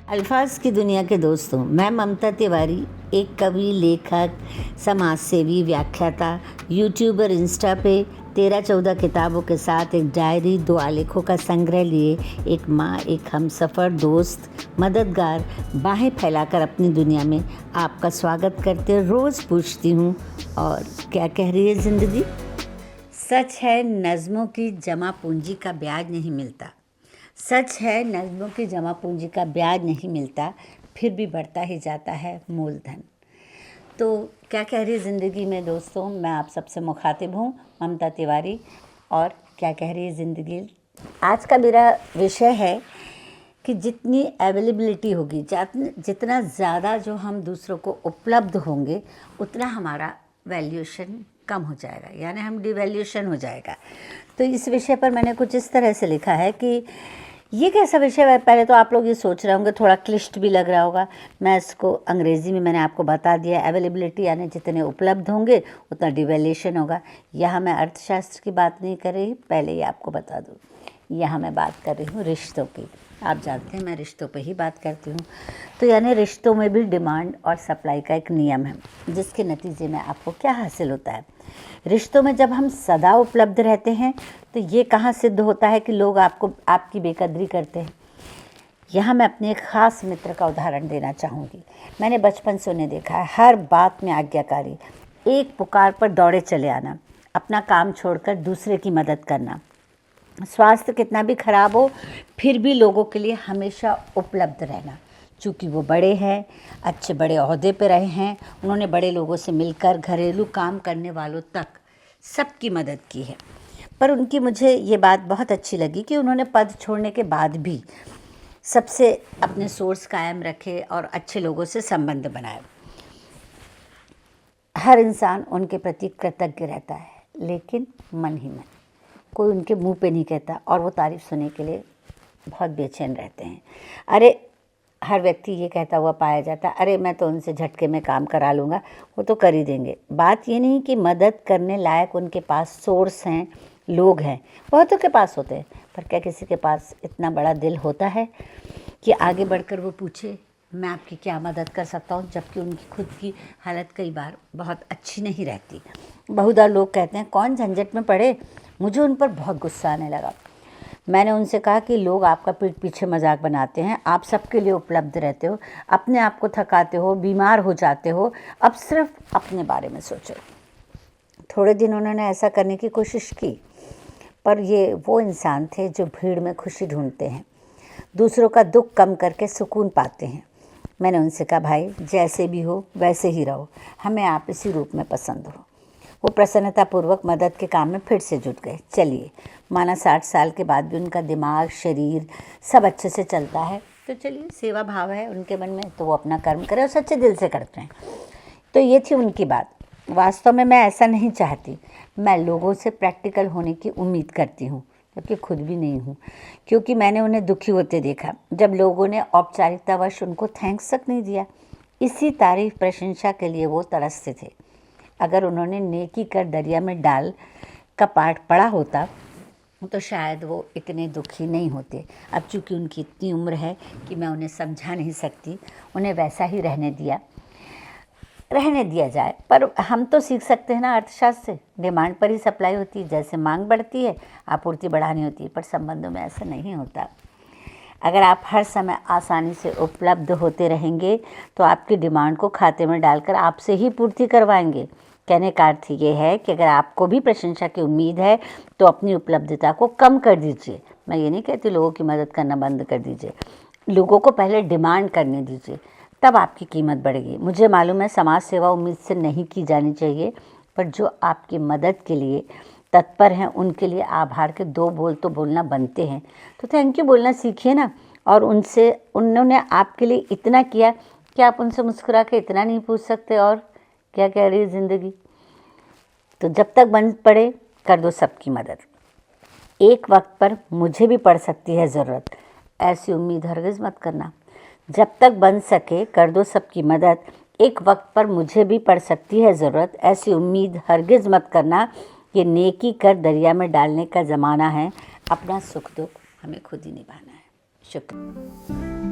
अल्फाज की दुनिया के दोस्तों, मैं ममता तिवारी, एक कवि, लेखक, समाज सेवी, व्याख्याता, यूट्यूबर, इंस्टा पे 13-14 किताबों के साथ एक डायरी, 2 आलेखों का संग्रह लिए एक माँ, एक हमसफ़र, दोस्त, मददगार, बाहें फैलाकर अपनी दुनिया में आपका स्वागत करते रोज़ पूछती हूँ, और क्या कह रही है ज़िंदगी। सच है, नज़्मों की जमा पूंजी का ब्याज नहीं मिलता। सच है, नज़्मों की जमा पूंजी का ब्याज नहीं मिलता, फिर भी बढ़ता ही जाता है मूलधन। तो क्या कह रही है ज़िंदगी में दोस्तों, मैं आप सबसे मुखातिब हूँ, ममता तिवारी। और क्या कह रही है ज़िंदगी, आज का मेरा विषय है कि जितनी अवेलेबिलिटी होगी, जितना ज़्यादा जो हम दूसरों को उपलब्ध होंगे, उतना हमारा वैल्यूएशन कम हो जाएगा, यानी हम डिवैल्यूएशन हो जाएगा। तो इस विषय पर मैंने कुछ इस तरह से लिखा है कि ये कैसा विषय है। पहले तो आप लोग ये सोच रहे होंगे, थोड़ा क्लिष्ट भी लग रहा होगा। मैं इसको अंग्रेज़ी में मैंने आपको बता दिया, अवेलेबिलिटी यानी जितने उपलब्ध होंगे उतना डिवैल्यूएशन होगा। यहाँ मैं अर्थशास्त्र की बात नहीं कर रही, पहले ही आपको बता दूँ। यहाँ मैं बात कर रही हूँ रिश्तों की। आप जानते हैं मैं रिश्तों पे ही बात करती हूँ। तो यानी रिश्तों में भी डिमांड और सप्लाई का एक नियम है, जिसके नतीजे में आपको क्या हासिल होता है। रिश्तों में जब हम सदा उपलब्ध रहते हैं तो ये कहाँ सिद्ध होता है कि लोग आपकी बेकदरी करते हैं। यहाँ मैं अपने एक ख़ास मित्र का उदाहरण देना चाहूँगी। मैंने बचपन से उन्हें देखा है, हर बात में आज्ञाकारी, एक पुकार पर दौड़े चले आना, अपना काम छोड़कर दूसरे की मदद करना, स्वास्थ्य कितना भी खराब हो फिर भी लोगों के लिए हमेशा उपलब्ध रहना। चूँकि वो बड़े हैं, अच्छे बड़े ओहदे पे रहे हैं, उन्होंने बड़े लोगों से मिलकर घरेलू काम करने वालों तक सबकी मदद की है। पर उनकी मुझे ये बात बहुत अच्छी लगी कि उन्होंने पद छोड़ने के बाद भी सबसे अपने सोर्स कायम रखे और अच्छे लोगों से संबंध बनाए। हर इंसान उनके प्रति कृतज्ञ रहता है, लेकिन मन ही मन, कोई उनके मुंह पे नहीं कहता, और वो तारीफ़ सुनने के लिए बहुत बेचैन रहते हैं। अरे, हर व्यक्ति ये कहता हुआ पाया जाता, अरे मैं तो उनसे झटके में काम करा लूँगा, वो तो कर ही देंगे। बात ये नहीं कि मदद करने लायक उनके पास सोर्स हैं, लोग हैं, बहुतों के पास होते हैं, पर क्या किसी के पास इतना बड़ा दिल होता है कि आगे बढ़कर वो पूछे मैं आपकी क्या मदद कर सकता हूँ, जबकि उनकी खुद की हालत कई बार बहुत अच्छी नहीं रहती। बहुधा लोग कहते हैं कौन झंझट में पड़े। मुझे उन पर बहुत गुस्सा आने लगा। मैंने उनसे कहा कि लोग आपका पीठ पीछे मजाक बनाते हैं, आप सबके लिए उपलब्ध रहते हो, अपने आप को थकाते हो, बीमार हो जाते हो, अब सिर्फ अपने बारे में सोचो। थोड़े दिन उन्होंने ऐसा करने की कोशिश की, पर ये वो इंसान थे जो भीड़ में खुशी ढूंढते हैं, दूसरों का दुख कम करके सुकून पाते हैं। मैंने उनसे कहा भाई, जैसे भी हो वैसे ही रहो, हमें आप इसी रूप में पसंद हो। वो प्रसन्नतापूर्वक मदद के काम में फिर से जुट गए। चलिए, माना 60 साल के बाद भी उनका दिमाग, शरीर सब अच्छे से चलता है, तो चलिए, सेवा भाव है उनके मन में, तो वो अपना कर्म करें और सच्चे दिल से करते हैं। तो ये थी उनकी बात। वास्तव में मैं ऐसा नहीं चाहती। मैं लोगों से प्रैक्टिकल होने की उम्मीद करती हूँ, जबकि खुद भी नहीं हूँ, क्योंकि मैंने उन्हें दुखी होते देखा जब लोगों ने औपचारिकतावश उनको थैंक्स तक नहीं दिया। इसी तारीफ प्रशंसा के लिए वो तरसते थे। अगर उन्होंने नेकी कर दरिया में डाल का पाठ पढ़ा होता तो शायद वो इतने दुखी नहीं होते। अब चूँकि उनकी इतनी उम्र है कि मैं उन्हें समझा नहीं सकती, उन्हें वैसा ही रहने दिया जाए। पर हम तो सीख सकते हैं ना अर्थशास्त्र से, डिमांड पर ही सप्लाई होती है। जैसे मांग बढ़ती है, आपूर्ति बढ़ानी होती है, पर संबंधों में ऐसा नहीं होता। अगर आप हर समय आसानी से उपलब्ध होते रहेंगे तो आपकी डिमांड को खाते में डालकर आपसे ही पूर्ति करवाएंगे। कहने का अर्थ ये है कि अगर आपको भी प्रशंसा की उम्मीद है तो अपनी उपलब्धता को कम कर दीजिए। मैं ये नहीं कहती लोगों की मदद करना बंद कर दीजिए, लोगों को पहले डिमांड करने दीजिए, तब आपकी कीमत बढ़ेगी। मुझे मालूम है समाज सेवा उम्मीद से नहीं की जानी चाहिए, पर जो आपकी मदद के लिए तत्पर हैं उनके लिए आभार के 2 बोल तो बोलना बनते हैं। तो थैंक यू बोलना सीखिए ना। और उन्होंने आपके लिए इतना किया कि आप उनसे मुस्कुरा के इतना नहीं पूछ सकते और क्या कह रही है ज़िंदगी। तो जब तक बन पड़े कर दो सबकी मदद। एक वक्त पर मुझे भी पड़ सकती है ज़रूरत, ऐसी उम्मीद हरगिज़ मत करना। जब तक बन सके कर दो सबकी मदद। एक वक्त पर मुझे भी पड़ सकती है ज़रूरत, ऐसी उम्मीद हरगिज़ मत करना। ये नेकी कर दरिया में डालने का ज़माना है, अपना सुख दुख हमें खुद ही निभाना है। शुक्रिया।